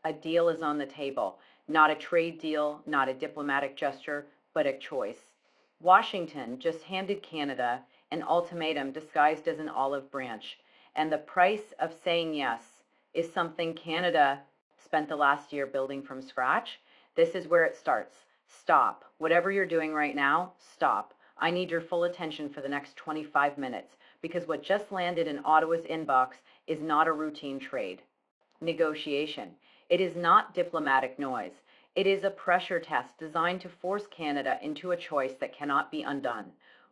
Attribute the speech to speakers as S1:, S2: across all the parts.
S1: A deal is on the table, not a trade deal, not a diplomatic gesture, but a choice. Washington just handed Canada an ultimatum disguised as an olive branch, and the price of saying yes is something Canada spent the last year building from scratch. This is where it starts. Stop. Whatever you're doing right now, stop. I need your full attention for the next 25 minutes because what just landed in Ottawa's inbox is not a routine trade negotiation. It is not diplomatic noise. It is a pressure test designed to force Canada into a choice that cannot be undone.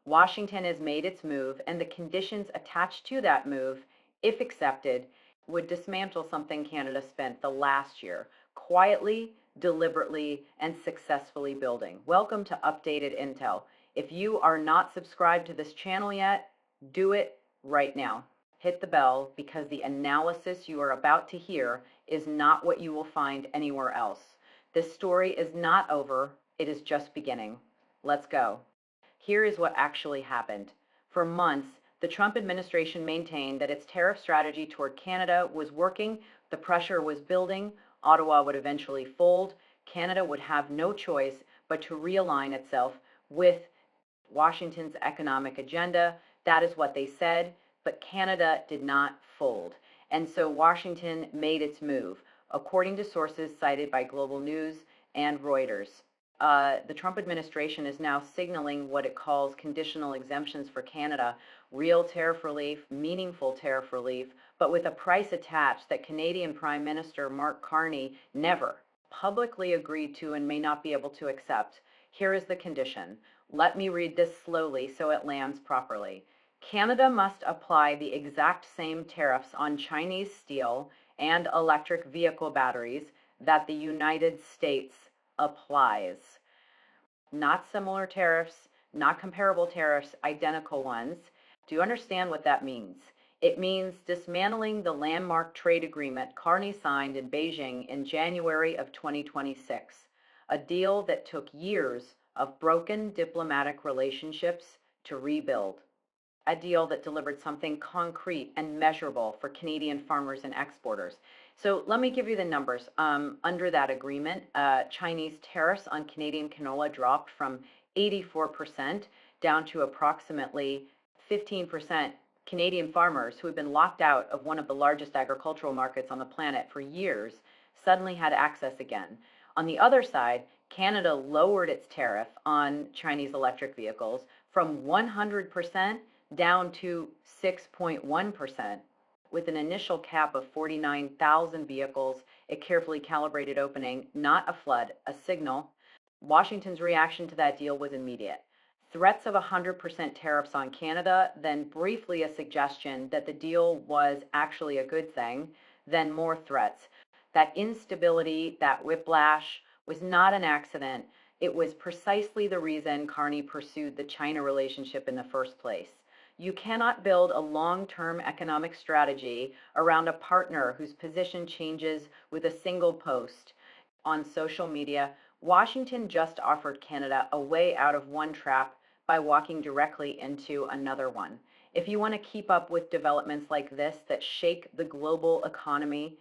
S1: Washington has made its move, and the conditions attached to that move, if accepted, would dismantle something Canada spent the last year quietly, deliberately, and successfully building. Welcome to Updated Intel. If you are not subscribed to this channel yet, do it right now. Hit the bell because the analysis you are about to hear is not what you will find anywhere else. This story is not over, it is just beginning. Let's go. Here is what actually happened. For months, the Trump administration maintained that its tariff strategy toward Canada was working, the pressure was building, Ottawa would eventually fold, Canada would have no choice but to realign itself with Washington's economic agenda. That is what they said, but Canada did not fold. And so Washington made its move, according to sources cited by Global News and Reuters. The Trump administration is now signaling what it calls conditional exemptions for Canada, real tariff relief, meaningful tariff relief, but with a price attached that Canadian Prime Minister Mark Carney never publicly agreed to and may not be able to accept. Here is the condition. Let me read this slowly so it lands properly. Canada must apply the exact same tariffs on Chinese steel and electric vehicle batteries that the United States applies. Not similar tariffs, not comparable tariffs, identical ones. Do you understand what that means? It means dismantling the landmark trade agreement Carney signed in Beijing in January of 2026, a deal that took years of broken diplomatic relationships to rebuild, a deal that delivered something concrete and measurable for Canadian farmers and exporters. So let me give you the numbers. Under that agreement, Chinese tariffs on Canadian canola dropped from 84% down to approximately 15%. Canadian farmers who had been locked out of one of the largest agricultural markets on the planet for years suddenly had access again. On the other side, Canada lowered its tariff on Chinese electric vehicles from 100% down to 6.1%, with an initial cap of 49,000 vehicles, a carefully calibrated opening, not a flood, a signal. Washington's reaction to that deal was immediate. Threats of 100% tariffs on Canada, then briefly a suggestion that the deal was actually a good thing, then more threats. That instability, that whiplash, was not an accident. It was precisely the reason Carney pursued the China relationship in the first place. You cannot build a long-term economic strategy around a partner whose position changes with a single post. On social media, Washington just offered Canada a way out of one trap by walking directly into another one. If you want to keep up with developments like this that shake the global economy,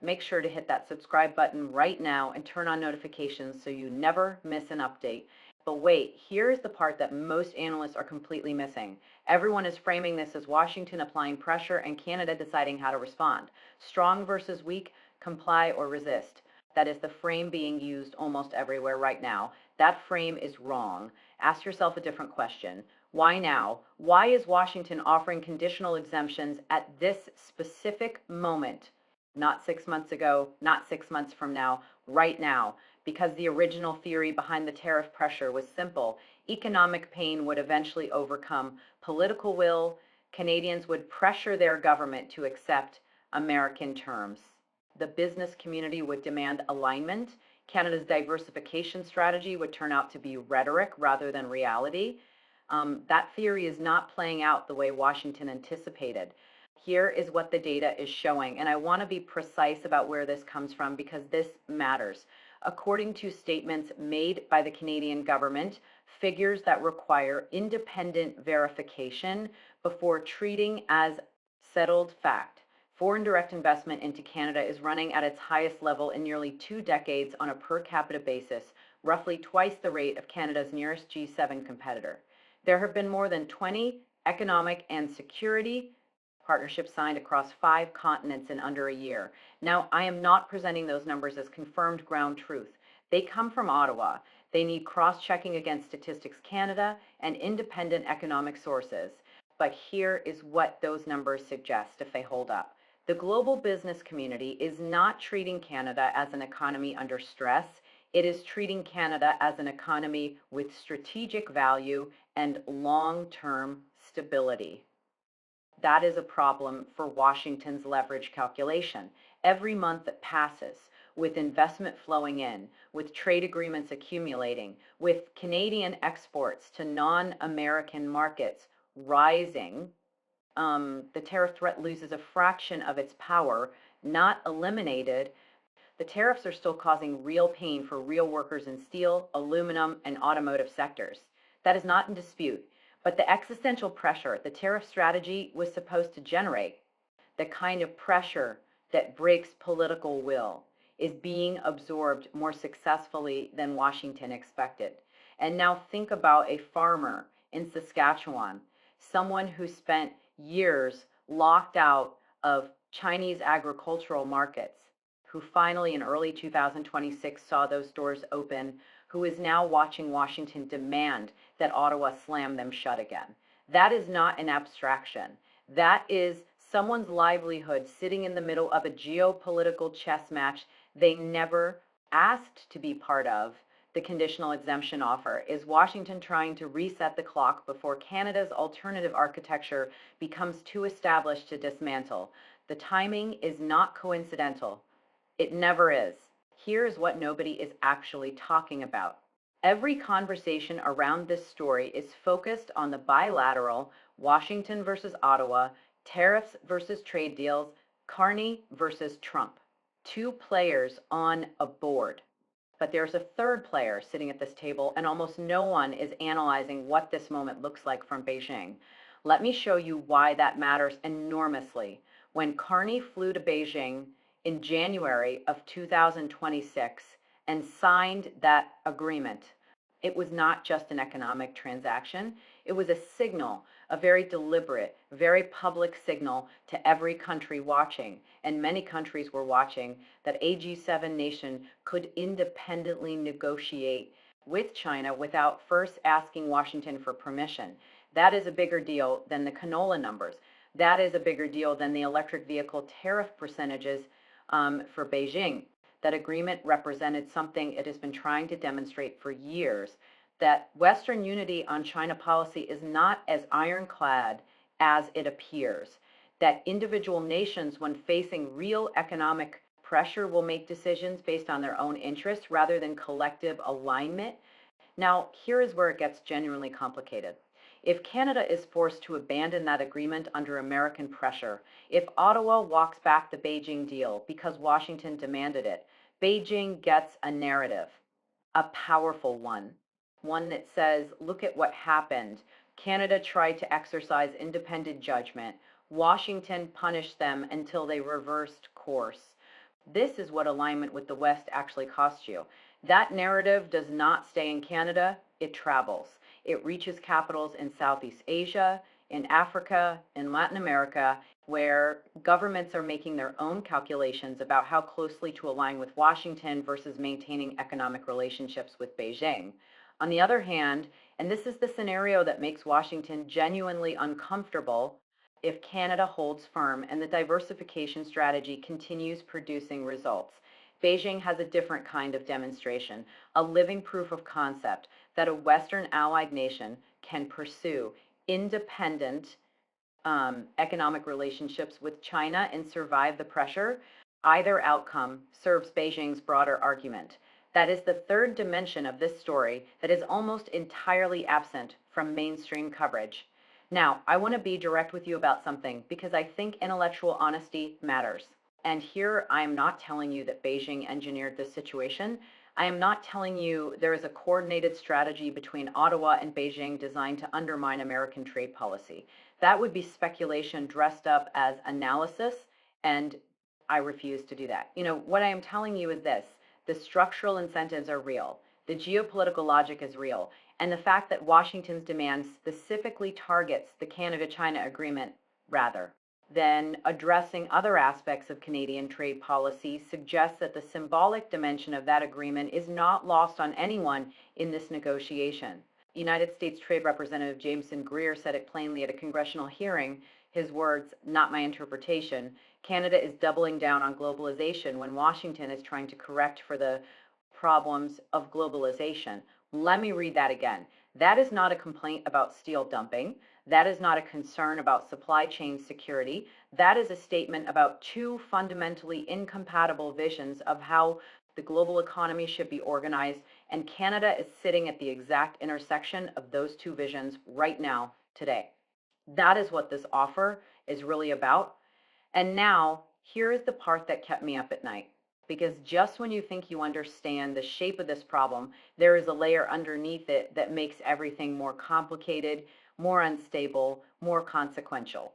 S1: make sure to hit that subscribe button right now and turn on notifications so you never miss an update. But wait, here's the part that most analysts are completely missing. Everyone is framing this as Washington applying pressure and Canada deciding how to respond. Strong versus weak, comply or resist. That is the frame being used almost everywhere right now. That frame is wrong. Ask yourself a different question. Why now? Why is Washington offering conditional exemptions at this specific moment? Not 6 months ago, not 6 months from now, right now, because the original theory behind the tariff pressure was simple. Economic pain would eventually overcome political will. Canadians would pressure their government to accept American terms. The business community would demand alignment. Canada's diversification strategy would turn out to be rhetoric rather than reality. That theory is not playing out the way Washington anticipated. Here is what the data is showing, and I want to be precise about where this comes from because this matters. According to statements made by the Canadian government, figures that require independent verification before treating as settled fact. Foreign direct investment into Canada is running at its highest level in nearly 2 decades on a per capita basis, roughly twice the rate of Canada's nearest G7 competitor. There have been more than 20 economic and security partnerships signed across 5 continents in under a year. Now, I am not presenting those numbers as confirmed ground truth. They come from Ottawa. They need cross checking against Statistics Canada and independent economic sources. But here is what those numbers suggest if they hold up. The global business community is not treating Canada as an economy under stress. It is treating Canada as an economy with strategic value and long term stability. That is a problem for Washington's leverage calculation. Every month that passes, with investment flowing in, with trade agreements accumulating, with Canadian exports to non American markets rising, the tariff threat loses a fraction of its power, not eliminated. The tariffs are still causing real pain for real workers in steel, aluminum, and automotive sectors. That is not in dispute. But the existential pressure the tariff strategy was supposed to generate, the kind of pressure that breaks political will, is being absorbed more successfully than Washington expected. And now think about a farmer in Saskatchewan, someone who spent years locked out of Chinese agricultural markets, who finally in early 2026 saw those doors open, who is now watching Washington demand that Ottawa slam them shut again. That is not an abstraction. That is someone's livelihood sitting in the middle of a geopolitical chess match they never asked to be part of. The conditional exemption offer. Is Washington trying to reset the clock before Canada's alternative architecture becomes too established to dismantle? The timing is not coincidental. It never is. Here's what nobody is actually talking about. Every conversation around this story is focused on the bilateral Washington versus Ottawa, tariffs versus trade deals, Carney versus Trump. Two players on a board. But there's a third player sitting at this table, and almost no one is analyzing what this moment looks like from Beijing. Let me show you why that matters enormously. When Carney flew to Beijing in January of 2026 and signed that agreement, it was not just an economic transaction. It was a signal, a very deliberate, very public signal to every country watching, and many countries were watching, that a G7 nation could independently negotiate with China without first asking Washington for permission. That is a bigger deal than the canola numbers. That is a bigger deal than the electric vehicle tariff percentages for Beijing. That agreement represented something it has been trying to demonstrate for years, that Western unity on China policy is not as ironclad as it appears, that individual nations, when facing real economic pressure, will make decisions based on their own interests rather than collective alignment. Now, here is where it gets genuinely complicated. If Canada is forced to abandon that agreement under American pressure, if Ottawa walks back the Beijing deal because Washington demanded it, Beijing gets a narrative, a powerful one that says, look at what happened. Canada tried to exercise independent judgment. Washington punished them until they reversed course. This is what alignment with the West actually costs you. That narrative does not stay in Canada, it travels. It reaches capitals in Southeast Asia, in Africa, in Latin America, where governments are making their own calculations about how closely to align with Washington versus maintaining economic relationships with Beijing. On the other hand, and this is the scenario that makes Washington genuinely uncomfortable, if Canada holds firm and the diversification strategy continues producing results. Beijing has a different kind of demonstration, a living proof of concept that a Western allied nation can pursue independent economic relationships with China and survive the pressure. Either outcome serves Beijing's broader argument. That is the third dimension of this story that is almost entirely absent from mainstream coverage. Now, I want to be direct with you about something because I think intellectual honesty matters. And here I am not telling you that Beijing engineered this situation. I am not telling you there is a coordinated strategy between Ottawa and Beijing designed to undermine American trade policy. That would be speculation dressed up as analysis And I refuse to do that. What I am telling you is this: the structural incentives are real, the geopolitical logic is real, and the fact that Washington's demand specifically targets the Canada China agreement, rather than addressing other aspects of Canadian trade policy, suggests that the symbolic dimension of that agreement is not lost on anyone in this negotiation. United States Trade Representative Jameson Greer said it plainly at a congressional hearing, his words, not my interpretation: Canada is doubling down on globalization when Washington is trying to correct for the problems of globalization. Let me read that again. That is not a complaint about steel dumping. That is not a concern about supply chain security. That is a statement about two fundamentally incompatible visions of how the global economy should be organized, and Canada is sitting at the exact intersection of those two visions right now, today. That is what this offer is really about. And now, here is the part that kept me up at night. Because just when you think you understand the shape of this problem, there is a layer underneath it that makes everything more complicated, more unstable, more consequential.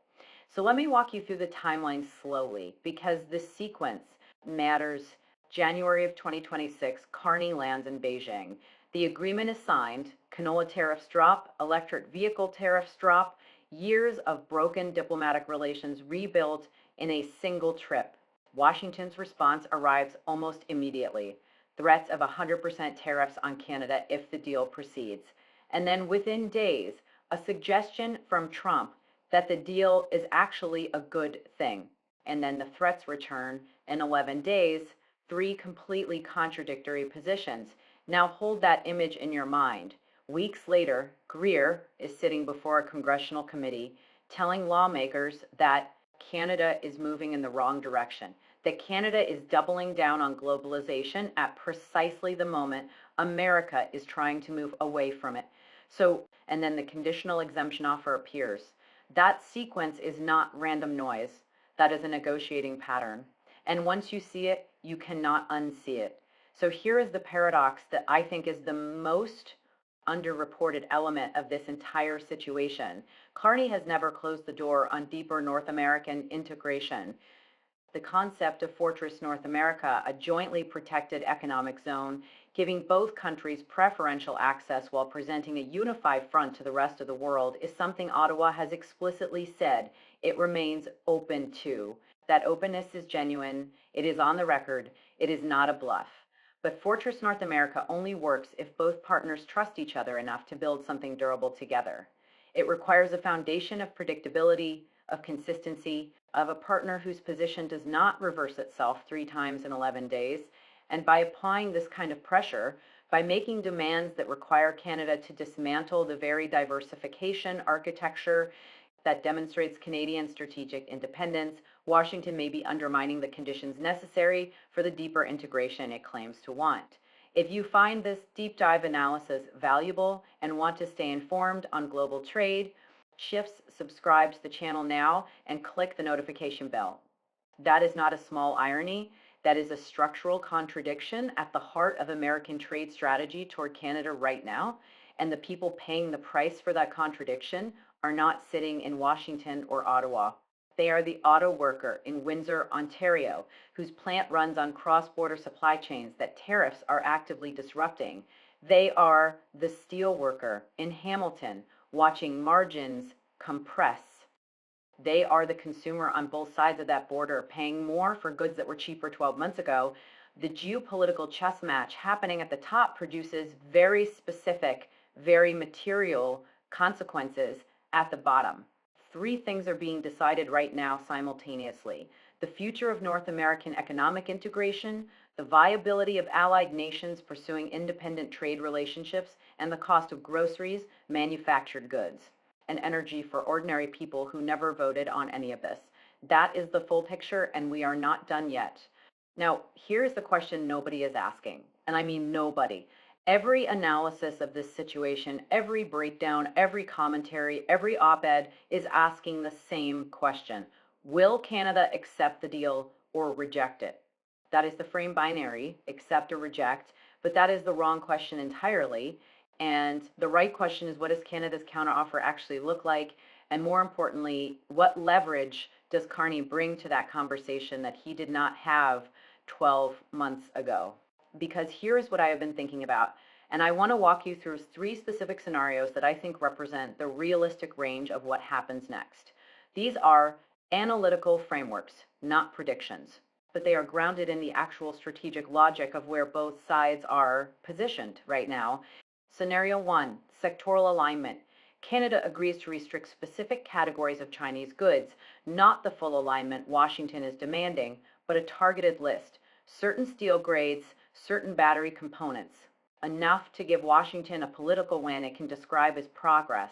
S1: So let me walk you through the timeline slowly, because this sequence matters. January of 2026, Carney lands in Beijing. The agreement is signed, canola tariffs drop, electric vehicle tariffs drop, years of broken diplomatic relations rebuilt in a single trip. Washington's response arrives almost immediately: threats of 100% tariffs on Canada if the deal proceeds. And then within days, a suggestion from Trump that the deal is actually a good thing. And then the threats return in 11 days, three completely contradictory positions. Now hold that image in your mind. Weeks later, Greer is sitting before a congressional committee telling lawmakers that Canada is moving in the wrong direction, that Canada is doubling down on globalization at precisely the moment America is trying to move away from it. So, and then the conditional exemption offer appears. That sequence is not random noise. That is a negotiating pattern. And once you see it, you cannot unsee it. So here is the paradox that I think is the most underreported element of this entire situation. Carney has never closed the door on deeper North American integration. The concept of Fortress North America, a jointly protected economic zone, giving both countries preferential access while presenting a unified front to the rest of the world, is something Ottawa has explicitly said it remains open to. That openness is genuine, it is on the record, it is not a bluff. But Fortress North America only works if both partners trust each other enough to build something durable together. It requires a foundation of predictability, of consistency, of a partner whose position does not reverse itself 3 times in 11 days. And by applying this kind of pressure, by making demands that require Canada to dismantle the very diversification architecture that demonstrates Canadian strategic independence, Washington may be undermining the conditions necessary for the deeper integration it claims to want. If you find this deep dive analysis valuable and want to stay informed on global trade, shifts, subscribe to the channel now and click the notification bell. That is not a small irony. That is a structural contradiction at the heart of American trade strategy toward Canada right now. And the people paying the price for that contradiction are not sitting in Washington or Ottawa. They are the auto worker in Windsor, Ontario, whose plant runs on cross-border supply chains that tariffs are actively disrupting. They are the steel worker in Hamilton, watching margins compress. They are the consumer on both sides of that border, paying more for goods that were cheaper 12 months ago. The geopolitical chess match happening at the top produces very specific, very material consequences at the bottom. Three things are being decided right now simultaneously: the future of North American economic integration, the viability of allied nations pursuing independent trade relationships, and the cost of groceries, manufactured goods, and energy for ordinary people who never voted on any of this. That is the full picture, and we are not done yet. Now, here's the question nobody is asking, and I mean nobody. Every analysis of this situation, every breakdown, every commentary, every op ed is asking the same question: will Canada accept the deal or reject it? That is the frame binary, accept or reject, but that is the wrong question entirely. And the right question is, what does Canada's counteroffer actually look like? And more importantly, what leverage does Carney bring to that conversation that he did not have 12 months ago? Because here's what I have been thinking about. And I want to walk you through three specific scenarios that I think represent the realistic range of what happens next. These are analytical frameworks, not predictions, but they are grounded in the actual strategic logic of where both sides are positioned right now. Scenario one, sectoral alignment. Canada agrees to restrict specific categories of Chinese goods, not the full alignment Washington is demanding, but a targeted list. Certain steel grades, certain battery components, enough to give Washington a political win it can describe as progress,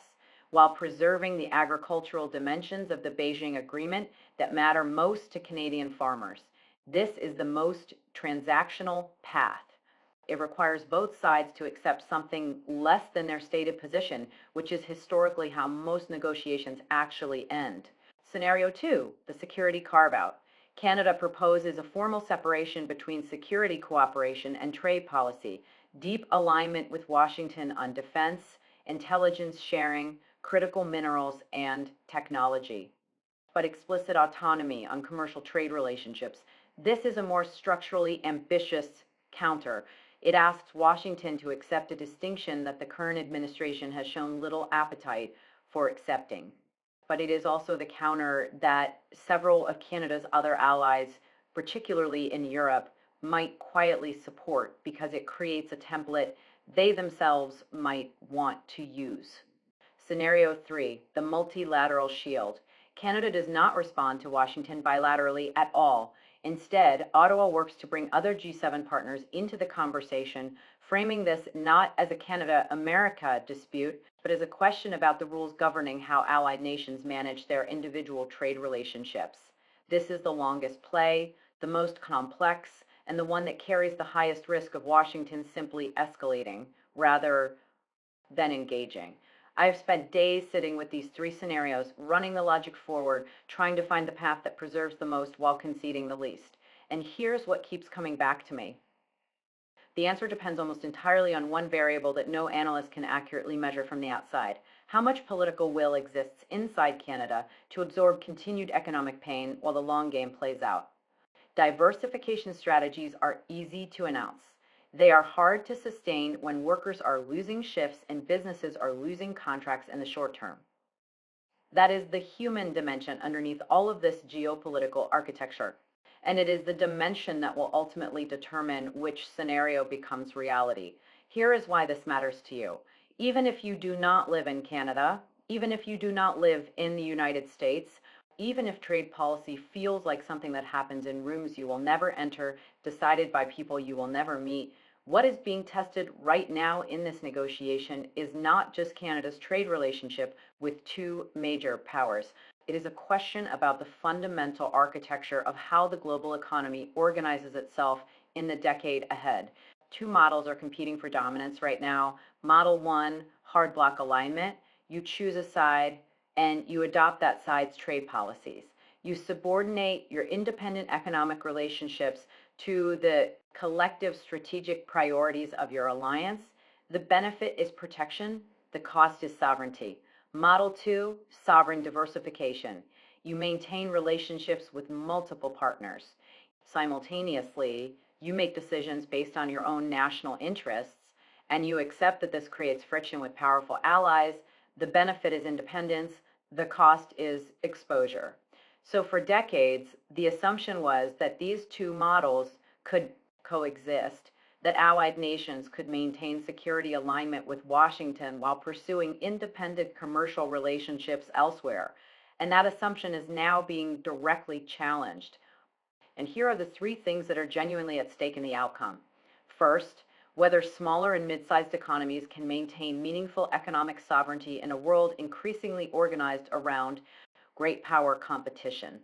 S1: while preserving the agricultural dimensions of the Beijing Agreement that matter most to Canadian farmers. This is the most transactional path. It requires both sides to accept something less than their stated position, which is historically how most negotiations actually end. Scenario two, the security carve out. Canada proposes a formal separation between security cooperation and trade policy, deep alignment with Washington on defense, intelligence sharing, critical minerals, and technology, but explicit autonomy on commercial trade relationships. This is a more structurally ambitious counter. It asks Washington to accept a distinction that the current administration has shown little appetite for accepting. But it is also the counter that several of Canada's other allies, particularly in Europe, might quietly support because it creates a template they themselves might want to use. Scenario three, the multilateral shield. Canada does not respond to Washington bilaterally at all. Instead, Ottawa works to bring other G7 partners into the conversation, framing this not as a Canada-America dispute, but as a question about the rules governing how allied nations manage their individual trade relationships. This is the longest play, the most complex, and the one that carries the highest risk of Washington simply escalating rather than engaging. I've spent days sitting with these three scenarios, running the logic forward, trying to find the path that preserves the most while conceding the least. And here's what keeps coming back to me. The answer depends almost entirely on one variable that no analyst can accurately measure from the outside. How much political will exists inside Canada to absorb continued economic pain while the long game plays out? Diversification strategies are easy to announce. They are hard to sustain when workers are losing shifts and businesses are losing contracts in the short term. That is the human dimension underneath all of this geopolitical architecture. And it is the dimension that will ultimately determine which scenario becomes reality. Here is why this matters to you. Even if you do not live in Canada, even if you do not live in the United States, even if trade policy feels like something that happens in rooms you will never enter, decided by people you will never meet, what is being tested right now in this negotiation is not just Canada's trade relationship with two major powers. It is a question about the fundamental architecture of how the global economy organizes itself in the decade ahead. Two models are competing for dominance right now. Model one, hard block alignment. You choose a side and you adopt that side's trade policies. You subordinate your independent economic relationships to the collective strategic priorities of your alliance. The benefit is protection, the cost is sovereignty. Model two, sovereign diversification. You maintain relationships with multiple partners. Simultaneously, you make decisions based on your own national interests, and you accept that this creates friction with powerful allies. The benefit is independence, the cost is exposure. So for decades, the assumption was that these two models could coexist, that allied nations could maintain security alignment with Washington while pursuing independent commercial relationships elsewhere. And that assumption is now being directly challenged. And here are the three things that are genuinely at stake in the outcome. First, whether smaller and mid-sized economies can maintain meaningful economic sovereignty in a world increasingly organized around great power competition.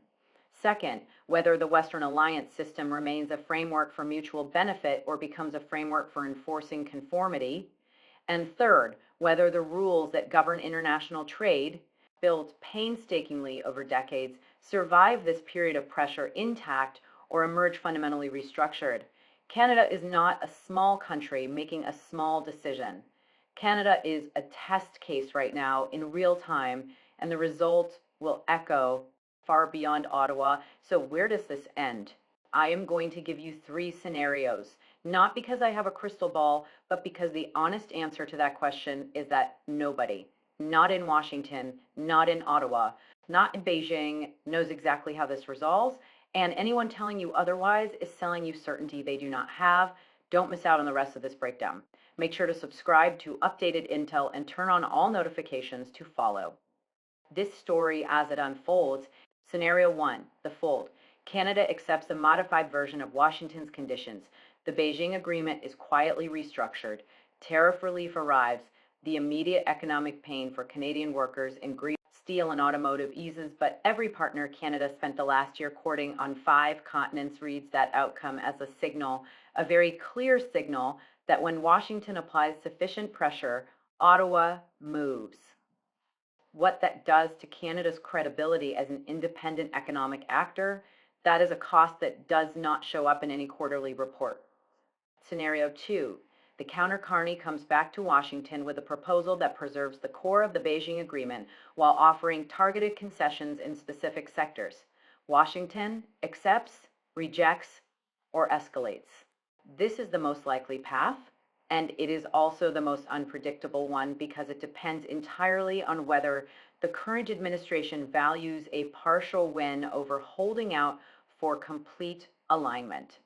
S1: Second, whether the Western alliance system remains a framework for mutual benefit or becomes a framework for enforcing conformity. And third, whether the rules that govern international trade, built painstakingly over decades, survive this period of pressure intact or emerge fundamentally restructured. Canada is not a small country making a small decision. Canada is a test case right now in real time, and the result will echo far beyond Ottawa. So, where does this end? I am going to give you three scenarios, not because I have a crystal ball, but because the honest answer to that question is that nobody, not in Washington, not in Ottawa, not in Beijing, knows exactly how this resolves. And anyone telling you otherwise is selling you certainty they do not have. Don't miss out on the rest of this breakdown. Make sure to subscribe to updated intel and turn on all notifications to follow this story as it unfolds. Scenario one, the fold. Canada accepts a modified version of Washington's conditions. The Beijing agreement is quietly restructured. Tariff relief arrives. The immediate economic pain for Canadian workers in steel and automotive eases, but every partner Canada spent the last year courting on 5 continents reads that outcome as a signal, a very clear signal that when Washington applies sufficient pressure, Ottawa moves. What that does to Canada's credibility as an independent economic actor, that is a cost that does not show up in any quarterly report. Scenario two, the counter-carney comes back to Washington with a proposal that preserves the core of the Beijing agreement while offering targeted concessions in specific sectors. Washington accepts, rejects, or escalates. This is the most likely path, and it is also the most unpredictable one because it depends entirely on whether the current administration values a partial win over holding out for complete alignment.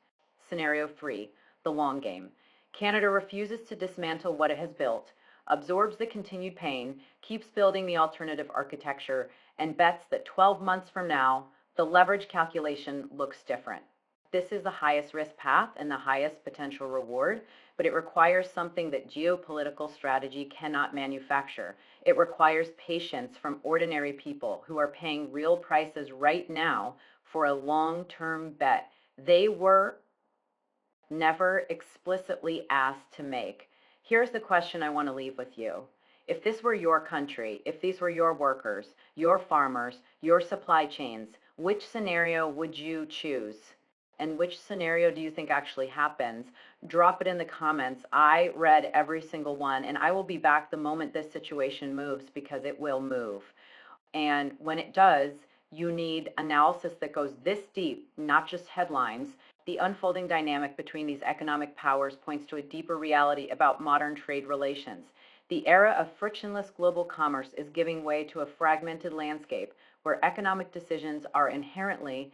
S1: Scenario three, the long game. Canada refuses to dismantle what it has built, absorbs the continued pain, keeps building the alternative architecture, and bets that 12 months from now, the leverage calculation looks different. This is the highest risk path and the highest potential reward, but it requires something that geopolitical strategy cannot manufacture. It requires patience from ordinary people who are paying real prices right now for a long-term bet they were never explicitly asked to make. Here's the question I want to leave with you. If this were your country, if these were your workers, your farmers, your supply chains, which scenario would you choose? And which scenario do you think actually happens? Drop it in the comments. I read every single one, and I will be back the moment this situation moves because it will move. And when it does, you need analysis that goes this deep, not just headlines. The unfolding dynamic between these economic powers points to a deeper reality about modern trade relations. The era of frictionless global commerce is giving way to a fragmented landscape where economic decisions are inherently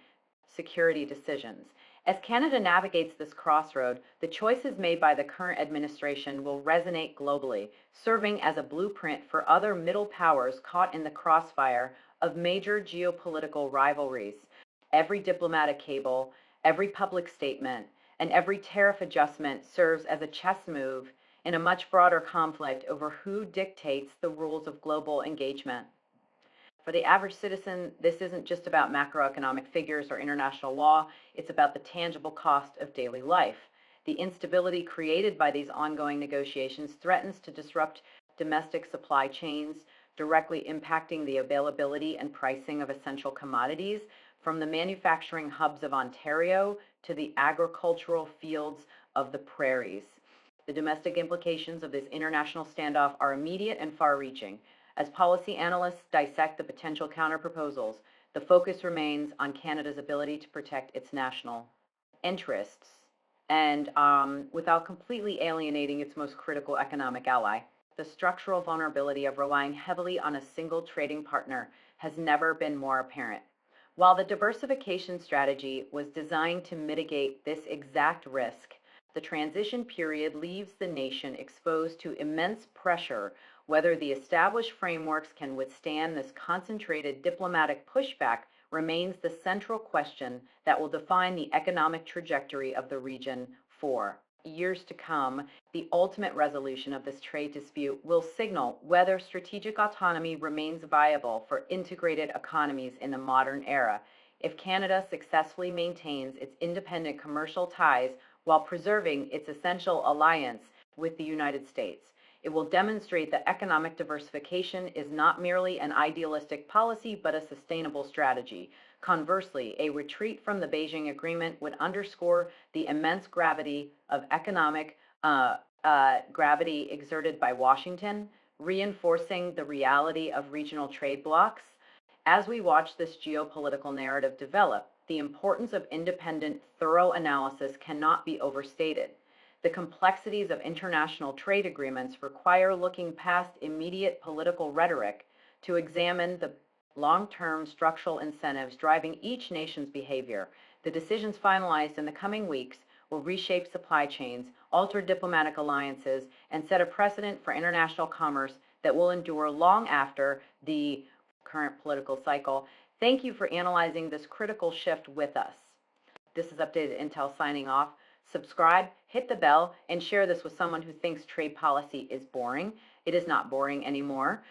S1: security decisions. As Canada navigates this crossroad, the choices made by the current administration will resonate globally, serving as a blueprint for other middle powers caught in the crossfire of major geopolitical rivalries. Every diplomatic cable, every public statement, and every tariff adjustment serves as a chess move in a much broader conflict over who dictates the rules of global engagement. For the average citizen, this isn't just about macroeconomic figures or international law, it's about the tangible cost of daily life. The instability created by these ongoing negotiations threatens to disrupt domestic supply chains, directly impacting the availability and pricing of essential commodities, from the manufacturing hubs of Ontario to the agricultural fields of the prairies. The domestic implications of this international standoff are immediate and far reaching. As policy analysts dissect the potential counterproposals, the focus remains on Canada's ability to protect its national interests and without completely alienating its most critical economic ally. The structural vulnerability of relying heavily on a single trading partner has never been more apparent. While the diversification strategy was designed to mitigate this exact risk, the transition period leaves the nation exposed to immense pressure. Whether the established frameworks can withstand this concentrated diplomatic pushback remains the central question that will define the economic trajectory of the region for years to come. The ultimate resolution of this trade dispute will signal whether strategic autonomy remains viable for integrated economies in the modern era. If Canada successfully maintains its independent commercial ties while preserving its essential alliance with the United States, it will demonstrate that economic diversification is not merely an idealistic policy but a sustainable strategy. Conversely, a retreat from the Beijing Agreement would underscore the immense gravity of economic gravity exerted by Washington, reinforcing the reality of regional trade blocs As we watch this geopolitical narrative develop, the importance of independent, thorough analysis cannot be overstated. The complexities of international trade agreements require looking past immediate political rhetoric to examine the long-term structural incentives driving each nation's behavior. The decisions finalized in the coming weeks will reshape supply chains, alter diplomatic alliances, and set a precedent for international commerce that will endure long after the current political cycle. Thank you for analyzing this critical shift with us. This is Updated Intel signing off. Subscribe, hit the bell, and share this with someone who thinks trade policy is boring. It is not boring anymore.